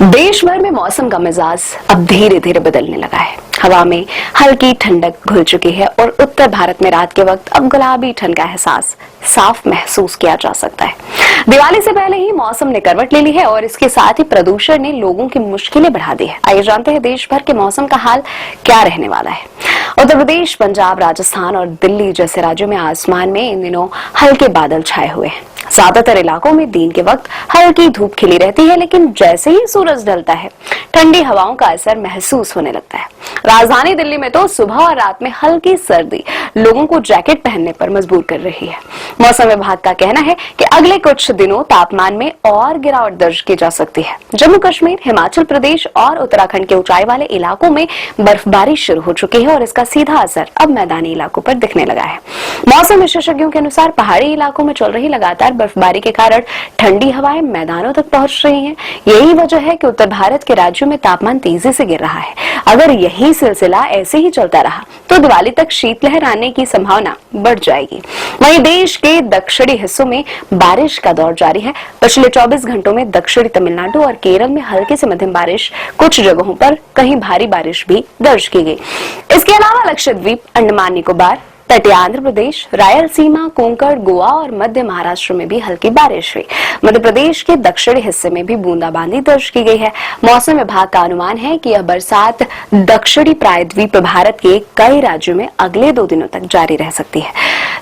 देश भर में मौसम का मिजाज अब धीरे धीरे बदलने लगा है। हवा में हल्की ठंडक घुल चुकी है और उत्तर भारत में रात के वक्त अब गुलाबी ठंड का एहसास साफ महसूस किया जा सकता है। दिवाली से पहले ही मौसम ने करवट ले ली है और इसके साथ ही प्रदूषण ने लोगों की मुश्किलें बढ़ा दी है। आइए जानते हैं देश भर के मौसम का हाल क्या रहने वाला है। उत्तर प्रदेश, पंजाब, राजस्थान और दिल्ली जैसे राज्यों में आसमान में इन दिनों हल्के बादल छाए हुए हैं। ज्यादातर इलाकों में दिन के वक्त हल्की धूप खिली रहती है, लेकिन जैसे ही सूरज ढलता है ठंडी हवाओं का असर महसूस होने लगता है। राजधानी दिल्ली में तो सुबह और रात में हल्की सर्दी लोगों को जैकेट पहनने पर मजबूर कर रही है। मौसम विभाग का कहना है कि अगले कुछ दिनों तापमान में और गिरावट दर्ज की जा सकती है। जम्मू कश्मीर, हिमाचल प्रदेश और उत्तराखंड के ऊंचाई वाले इलाकों में बर्फबारी शुरू हो चुकी है और इसका सीधा असर अब मैदानी इलाकों पर दिखने लगा है। मौसम विशेषज्ञों के अनुसार पहाड़ी इलाकों में चल रही लगातार बर्फबारी के कारण ठंडी हवाएं मैदानों तक पहुंच रही हैं। यही वजह है कि उत्तर भारत के राज्यों में तापमान तेजी से गिर रहा है। अगर यही सिलसिला ऐसे ही चलता रहा तो दिवाली तक शीतलहर आने की संभावना बढ़ जाएगी। वहीं देश के दक्षिणी हिस्सों में बारिश का दौर जारी है। पिछले 24 घंटों में दक्षिणी तमिलनाडु और केरल में हल्की से मध्यम बारिश, कुछ जगहों पर कहीं भारी बारिश भी दर्ज की गई। इसके अलावा लक्षद्वीप, अंडमान निकोबार, तटीय आंध्र प्रदेश, रायलसीमा, कोंकण, गोवा और मध्य महाराष्ट्र में भी हल्की बारिश हुई। मध्य प्रदेश के दक्षिणी हिस्से में भी बूंदाबांदी दर्ज की गई है। मौसम विभाग का अनुमान है कि यह बरसात दक्षिणी प्रायद्वीप भारत के कई राज्यों में अगले 2 दिनों तक जारी रह सकती है।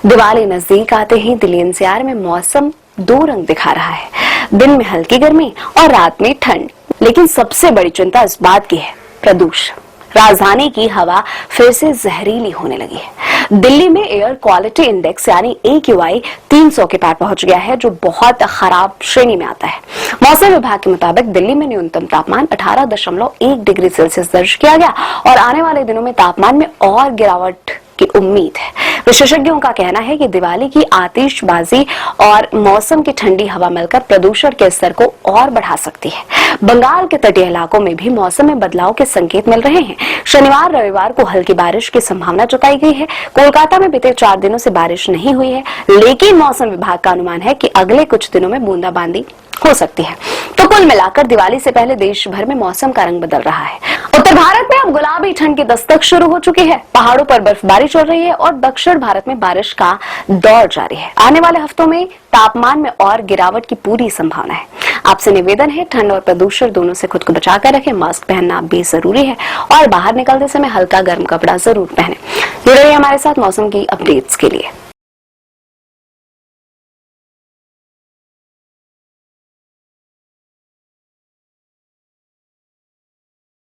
दिवाली नजदीक आते ही दिल्ली एनसीआर में मौसम 2 रंग दिखा रहा है, दिन में हल्की गर्मी और रात में ठंड। लेकिन सबसे बड़ी चिंता इस बात की है प्रदूषण। राजधानी की हवा फिर से जहरीली होने लगी है। दिल्ली में एयर क्वालिटी इंडेक्स यानी AQI 300 के पार पहुंच गया है, जो बहुत खराब श्रेणी में आता है। मौसम विभाग के मुताबिक दिल्ली में न्यूनतम तापमान 18.1 डिग्री सेल्सियस दर्ज किया गया और आने वाले दिनों में तापमान में और गिरावट की उम्मीद है। विशेषज्ञों का कहना है कि दिवाली की आतिशबाजी और मौसम की ठंडी हवा मिलकर प्रदूषण के स्तर को और बढ़ा सकती है। बंगाल के तटीय इलाकों में भी मौसम में बदलाव के संकेत मिल रहे हैं। शनिवार, रविवार को हल्की बारिश की संभावना जताई गई है। कोलकाता में बीते 4 दिनों से बारिश नहीं हुई है, लेकिन मौसम विभाग का अनुमान है कि अगले कुछ दिनों में बूंदाबांदी हो सकती है। तो कुल मिलाकर दिवाली से पहले देश भर में मौसम का रंग बदल रहा है। उत्तर भारत में अब गुलाबी ठंड की दस्तक शुरू हो चुकी है। पहाड़ों पर बर्फबारी चल रही है और दक्षिण भारत में बारिश का दौर जारी है। आने वाले हफ्तों में तापमान में और गिरावट की पूरी संभावना है। आपसे निवेदन है, ठंड और प्रदूषण दोनों से खुद को बचाकर रखें। मास्क पहनना भी जरूरी है और बाहर निकलते समय हल्का गर्म कपड़ा जरूर पहने। जुड़े रहिए हमारे साथ मौसम की अपडेट्स के लिए।